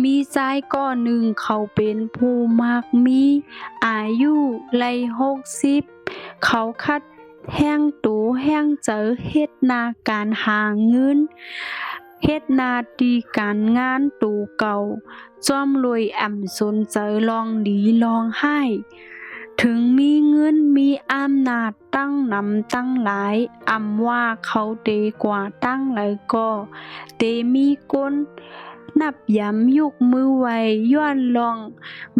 มีชายก้อหนึ่งเขาเป็นผู้มักมีอายุไล่60เขาคัดแห้งตูแห้งเจอเฮ็ดนาการหาเงินเฮ็ดนาดีการงานตูเก่าจอมรวยสนเจอลองดีลองให้ถึงมีเงินมีอำนาจตั้งนำตั้งหลายว่าเขาเดกว่าตั้งหลายก็เตมีก้นนับย้ำยุกมือไว้ย้อนลอง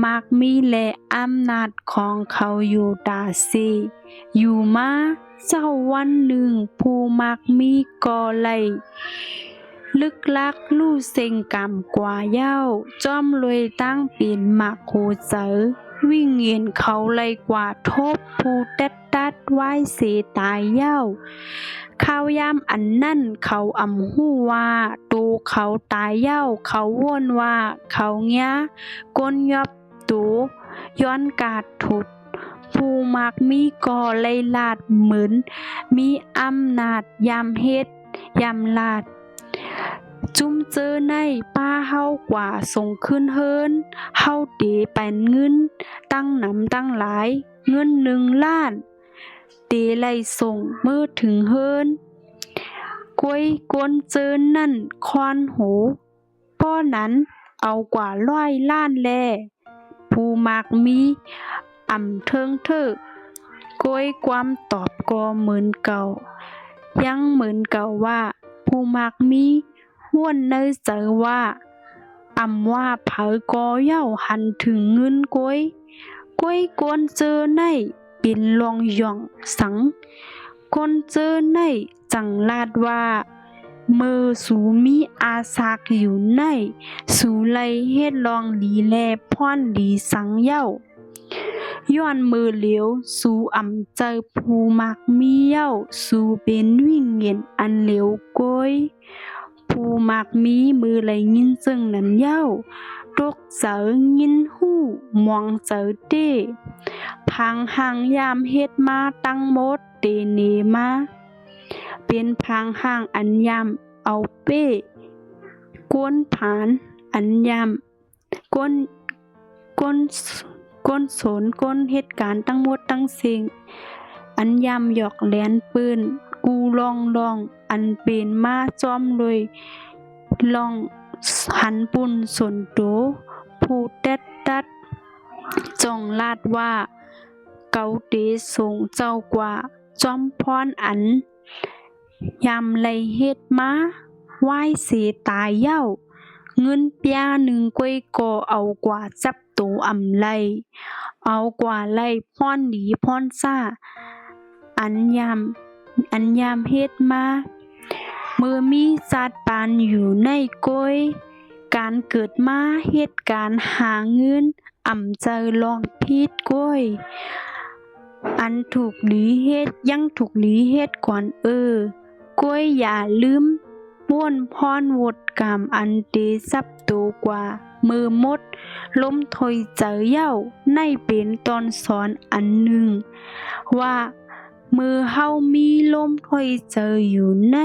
มากมีและอำนาจของเขาอยู่ตาซีอยู่มาเจ้าวันหนึ่งผู้มักมีก็เลยลึกลักลู่เซ็งกำกว่าเย้าจอมรวยตั้งเป็นมักโคเจอวิ่งเงินเขาเลยกว่าทบผู้ตัดไว้เสตายเย้าข้าวยามอันนั่นเขาหู้ว่าตูเขาตายเย้าเขาว่นว่าเขาเงี้ยก้นยอบตูย้อนกาดถุดผู้มักมีก่อเลยลาดเหมือนมีอำนาจยามเฮ็ดยามลาดจุ่มเจอในป้าเฮากว่าส่งขึ้นเฮินเฮาเดเป็นเงินตั้งตั้งหลายเงิน1 ล้านเตไล่ส่งเมื่อถึงเฮินกวยกวนเจอนั่นคอนโหป้อนั้นเอากว่า100 ล้านแลผู้มักมีเทิงเถกวยความตอบก็เหมือนเก่ายังเหมือนเก่าว่าผู้มักมีห้วนเนยเจอว่าว่าเผอก็เย้าหันถึงเงินกวยกวนเจอในเป็นลองย่องสังกวนเจอในจังลาดว่าเมื่อสูมีอาสากอยู่ในสูไลเฮ็ดลองดีแลพ่อนดีสังเย้าย้อนมือเหลียวสู่เจอผู้มักมีเย้าสู่เป็นวิ่งเงินอันเหลวกวยผู้มักมีมือไหลยินจึงนั้นเย้าตกเจอยินหู้มองเจอเต้พังหางยามเฮ็ดมาตั้งหมดเตเนมาเป็นพังห่างอันยามเอาเป้ก้นผานอันยามก้นสนก้นเหตุการณ์ทั้งหมดทั้งสิ่งอันยามหยอกแหลนปืนกูลองอันเป็นมาจอมเลยลองหันปุ่นสนโตผู้ตัดจองลาดว่าเกาเตสงเจ้ากว่าจอมพรอันยามไลเฮ็ดมาไหว้เสตายเย้าเงินเปีย1 กวยก็เอากว่าจับโตไลเอากว่าไล่พรดีพรซ่าอันยามเฮ็ดมาเมื่อมีจัดปานอยู่ในกวยการเกิดมาเหตุการณ์หาเงินเจอลองพิษกวยอันถูกหลีเฮ็ดยังถูกหลีเฮ็ดก่อนกวยอย่าลืมป้วนพรวดกรรมอันเตซับโตกว่ามือมดล้มถอยเจอเย้าในเป็นตอนสอนอันหนึ่งว่ามือเฮามีลมถอยเจออยู่ใน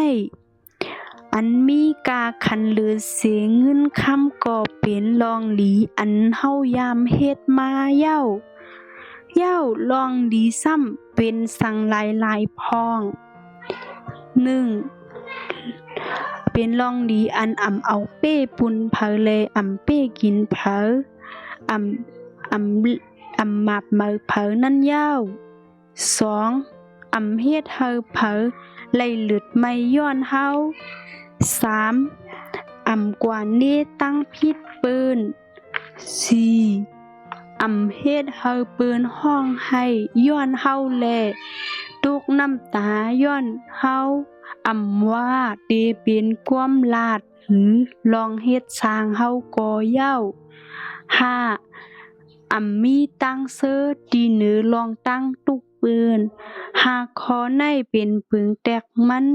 อันมีกาคันเหลือเสียเงินคำก็เป็นลองหลีอันเฮายามเฮ็ดมาเย้าลองดีซ้ำเป็นสังหลายพอง1เป็นลองดีอันเอาเป้ปุนเผอเลยเป้กินเผอหมับเมอเผอนั่นเย้า2เฮ็ดเฮาเผอไล่หลุดไม่ย้อนเฮา3กว่านี้ตั้งพิษปืน4เฮ็ดเฮาปืนห้องให้ย้อนเฮาแลตุกน้ำตาย้อนเฮาว่าเตเป็นความลาดหรือลองเฮ็ดสร้างเฮาก่อเย้า5มีตั้งเสื้อดีเนือลองตั้งตุกปืนหากคอในเป็นปึงแตกมัน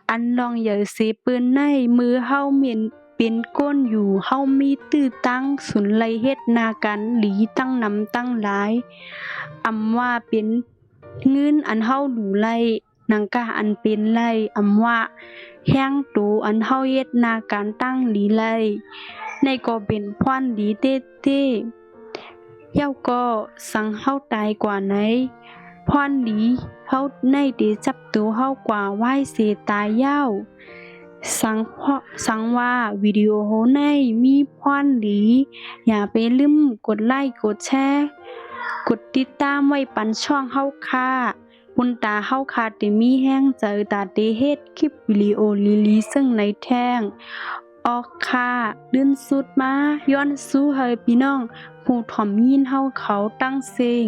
อันลองอย่าเสปืนในมือเฮาเหม็นเป็นก้นอยู่เฮามีตื้อตั้งสุนไลเฮ็ดนากันหลีตั้งตั้งหลายว่าเป็นเงินอันเฮาดูไลนังกะอันเป็นไลว่าแห้งตูอันเฮาเฮ็ดนาการตั้งหลีไล ในก็เป็นพรดีเต้เต้เย้าก็สังเฮาตายกว่าไหนพรดีเฮาในเดจับตัวเฮากว่าไหว้เสตายเย้าสังว่าวิดีโอโหในมีพรดีอย่าไปลืมกดไลค์กดแชร์กดติดตามไว้ปันช่องเฮาค่ะบุญตาเฮาค่ะได้มีแห้งเจอตาได้เฮ็ดคลิปวิดีโอลีซึ่งในแท่งออกค่ะลื่นสุดมาย้อนสู้เฮยพี่น้องผู้ถ่อมยินเฮาเขาตั้งเสียง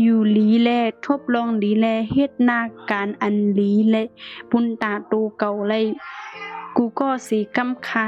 อยู่ลีแลทบลองลีแลเฮ็ดหน้าการอันลีแลบุญตาตูเก่าเลยกูก็สิกำค่ะ